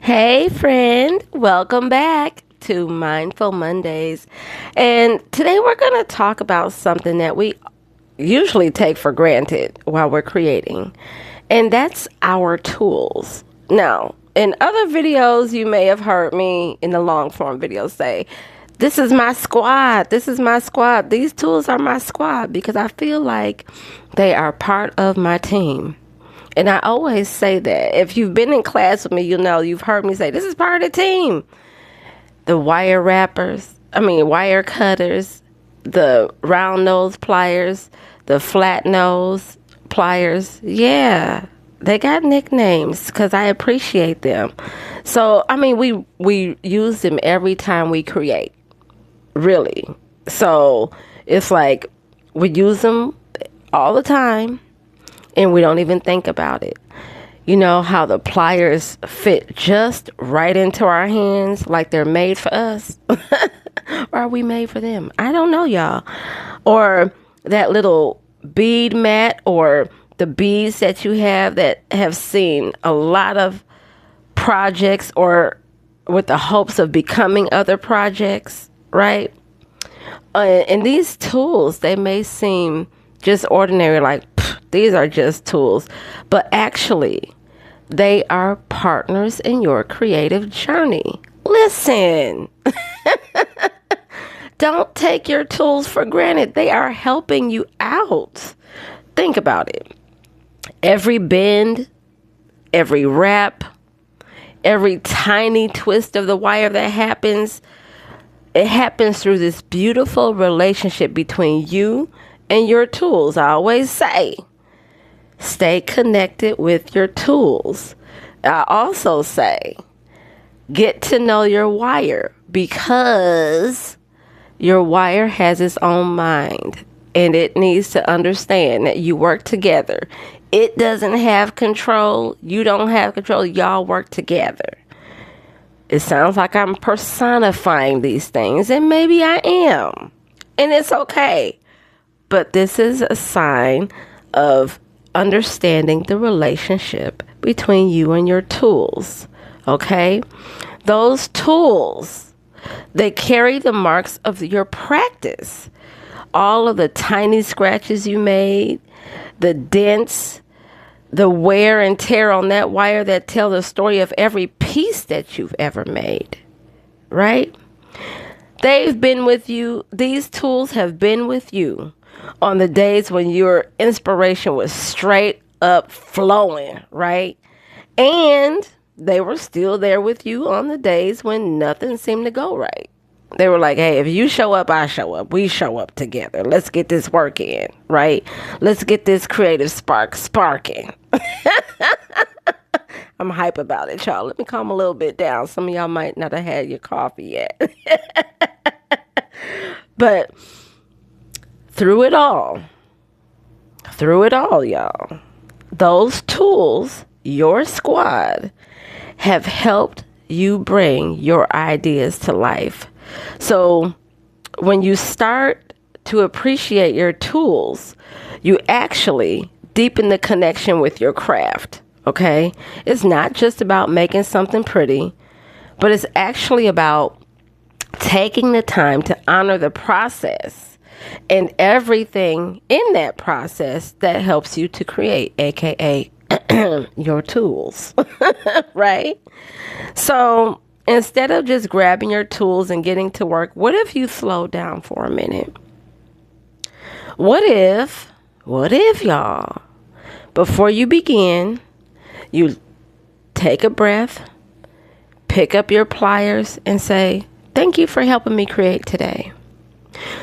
Hey, friend, welcome back to Mindful Mondays. And today we're going to talk about something that we usually take for granted while we're creating, and that's our tools. Now, in other videos, you may have heard me in the long form videos say, this is my squad. This is my squad. These tools are my squad because I feel like they are part of my team. And I always say that. If you've been in class with me, you've heard me say, this is part of the team. The wire cutters, the round nose pliers, the flat nose pliers. Yeah, they got nicknames because I appreciate them. So, we use them every time we create, really. So, it's like we use them all the time. And we don't even think about it. You know how the pliers fit just right into our hands like they're made for us? Or are we made for them? I don't know, y'all. Or that little bead mat or the beads that you have that have seen a lot of projects or with the hopes of becoming other projects, right? And these tools, they may seem just ordinary, like, these are just tools, but actually they are partners in your creative journey. Listen, don't take your tools for granted. They are helping you out. Think about it. Every bend, every wrap, every tiny twist of the wire that happens, it happens through this beautiful relationship between you and your tools. I always say, stay connected with your tools. I also say, get to know your wire because your wire has its own mind and it needs to understand that you work together. It doesn't have control. You don't have control. Y'all work together. It sounds like I'm personifying these things, and maybe I am. And it's okay. But this is a sign of understanding the relationship between you and your tools, okay? Those tools, they carry the marks of your practice. All of the tiny scratches you made, the dents, the wear and tear on that wire that tell the story of every piece that you've ever made, right? They've been with you. These tools have been with you on the days when your inspiration was straight up flowing, right? And they were still there with you on the days when nothing seemed to go right. They were like, hey, if you show up, I show up. We show up together. Let's get this work in, right? Let's get this creative spark sparking. I'm hype about it, y'all. Let me calm a little bit down. Some of y'all might not have had your coffee yet. But through it all, y'all, those tools, your squad, have helped you bring your ideas to life. So when you start to appreciate your tools, you actually deepen the connection with your craft, okay? It's not just about making something pretty, but it's actually about taking the time to honor the process and everything in that process that helps you to create, aka your tools, right? So instead of just grabbing your tools and getting to work, what if you slowed down for a minute? What if y'all, before you begin, you take a breath, pick up your pliers and say, thank you for helping me create today.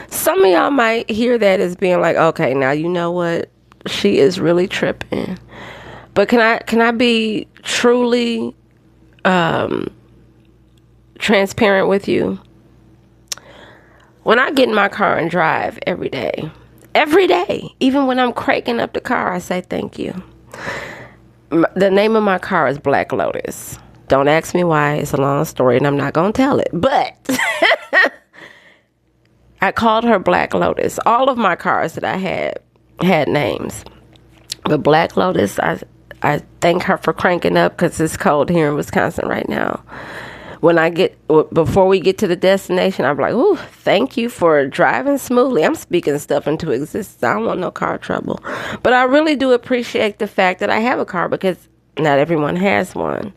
Some of y'all might hear that as being like, okay, now you know what? She is really tripping. But can I be truly transparent with you? When I get in my car and drive every day, even when I'm cranking up the car, I say thank you. The name of my car is Black Lotus. Don't ask me why. It's a long story and I'm not going to tell it. But I called her Black Lotus. All of my cars that I had names. But Black Lotus, I thank her for cranking up because it's cold here in Wisconsin right now. Before we get to the destination, I'm like, ooh, thank you for driving smoothly. I'm speaking stuff into existence. I don't want no car trouble. But I really do appreciate the fact that I have a car because not everyone has one.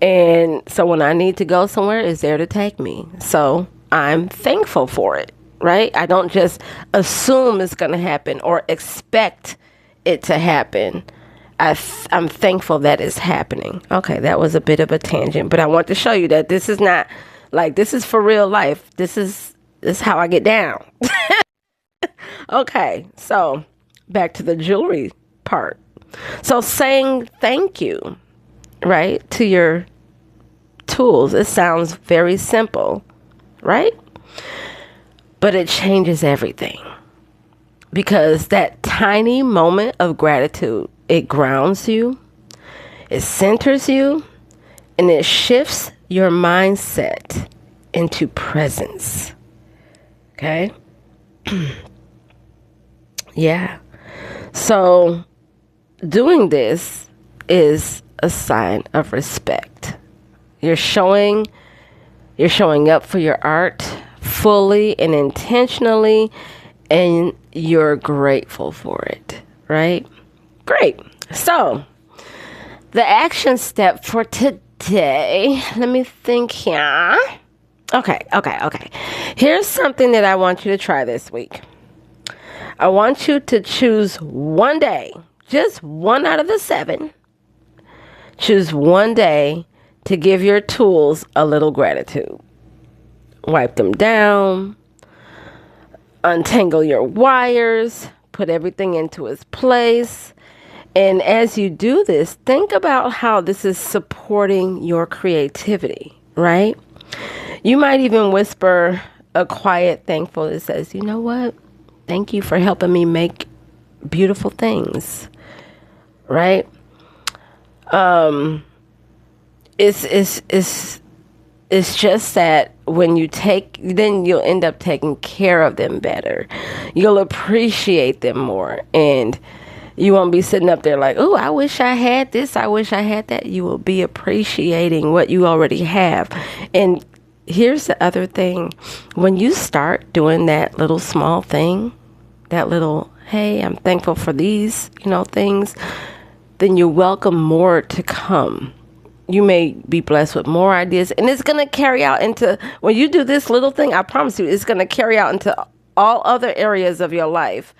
And so when I need to go somewhere, it's there to take me. So I'm thankful for it, right? I don't just assume it's going to happen or expect it to happen. I'm thankful that it's happening. Okay, that was a bit of a tangent, but I want to show you that this is not like, this is for real life. This is how I get down. Okay, so back to the jewelry part. So saying thank you, right, to your tools, it sounds very simple, right? But it changes everything. Because that tiny moment of gratitude, it grounds you, it centers you, and it shifts your mindset into presence. Okay? Yeah. So doing this is a sign of respect. You're showing up for your art fully and intentionally, and you're grateful for it, right? Great. So the action step for today, let me think here. Okay. Here's something that I want you to try this week. I want you to choose one day, just one out of the 7. Choose one day to give your tools a little gratitude. Wipe them down, untangle your wires, put everything into its place. And as you do this, think about how this is supporting your creativity, right? You might even whisper a quiet thankful that says, you know what? Thank you for helping me make beautiful things, right? It's just that when you then you'll end up taking care of them better. You'll appreciate them more. And you won't be sitting up there like, oh, I wish I had this. I wish I had that. You will be appreciating what you already have. And here's the other thing. When you start doing that little small thing, that little, hey, I'm thankful for these, things, then you welcome more to come. You may be blessed with more ideas, and it's going to carry out into, when you do this little thing, I promise you, it's going to carry out into all other areas of your life.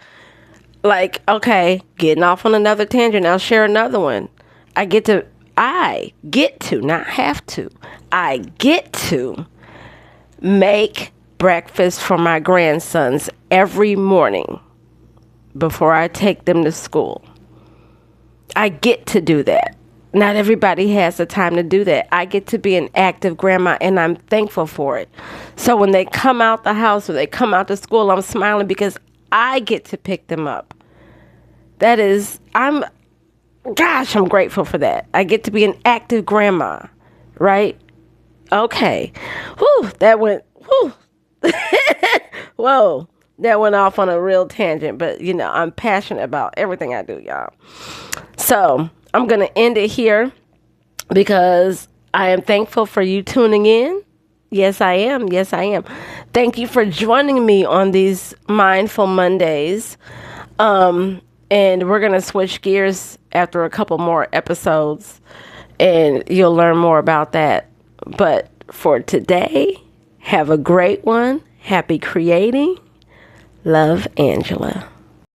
Like, okay, getting off on another tangent, I'll share another one. I get to, not have to, I get to make breakfast for my grandsons every morning before I take them to school. I get to do that. Not everybody has the time to do that. I get to be an active grandma, and I'm thankful for it. So when they come out the house or they come out to school, I'm smiling because I get to pick them up. I'm grateful for that. I get to be an active grandma, right? Okay. Whoa. That went off on a real tangent, but I'm passionate about everything I do, y'all. So I'm going to end it here because I am thankful for you tuning in. Yes, I am. Thank you for joining me on these Mindful Mondays. And we're going to switch gears after a couple more episodes, and you'll learn more about that. But for today, have a great one. Happy creating. Love, Angela.